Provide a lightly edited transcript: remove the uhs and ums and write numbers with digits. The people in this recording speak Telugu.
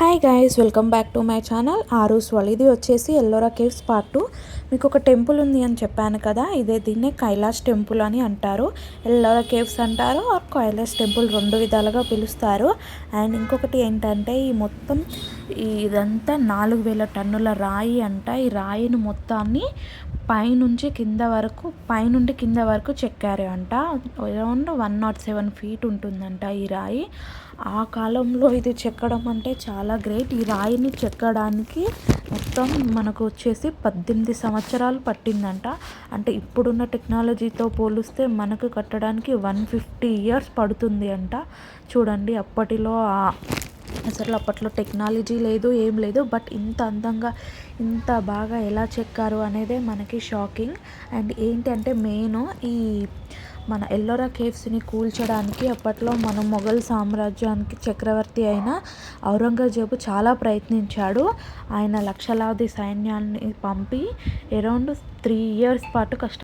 Hi guys, welcome back to my channel Aaru's world. ఇది వచ్చేసి ఎల్లోరా కేవ్స్ పార్ట్ 2. మీకు ఒక టెంపుల్ ఉంది అని చెప్పాను కదా, దీన్నే కైలాష్ టెంపుల్ అని అంటారు. ఎల్లోరా కేవ్స్ అంటారు ఆర్ కైలాష్ టెంపుల్, రెండు విధాలుగా పిలుస్తారు. అండ్ ఇంకొకటి ఏంటంటే ఇదంతా 4000 టన్నుల రాయి అంట. ఈ రాయిని మొత్తాన్ని పైనుండి కింద వరకు చెక్కారు అంట. అరౌండ్ 107 feet ఉంటుందంట ఈ రాయి. ఆ కాలంలో ఇది చెక్కడం అంటే చాలా గ్రేట్. ఈ రాయిని చెక్కడానికి మొత్తం మనకు వచ్చేసి 18 సంవత్సరాలు పట్టిందంట. అంటే ఇప్పుడున్న టెక్నాలజీతో పోలిస్తే మనకు కట్టడానికి 150 years పడుతుంది అంట. చూడండి, అప్పట్లో టెక్నాలజీ లేదు, ఏం లేదు. బట్ ఇంత అందంగా ఇంత బాగా ఎలా చెక్కారు అనేదే మనకి షాకింగ్. అండ్ ఏంటంటే మెయిన్ మన ఎల్లోరా కేవ్స్ని కూల్చడానికి అప్పట్లో మన మొఘల్ సామ్రాజ్యానికి చక్రవర్తి అయిన ఔరంగజేబు చాలా ప్రయత్నించాడు. ఆయన లక్షలాది సైన్యాన్ని పంపి అరౌండ్ 3 years పాటు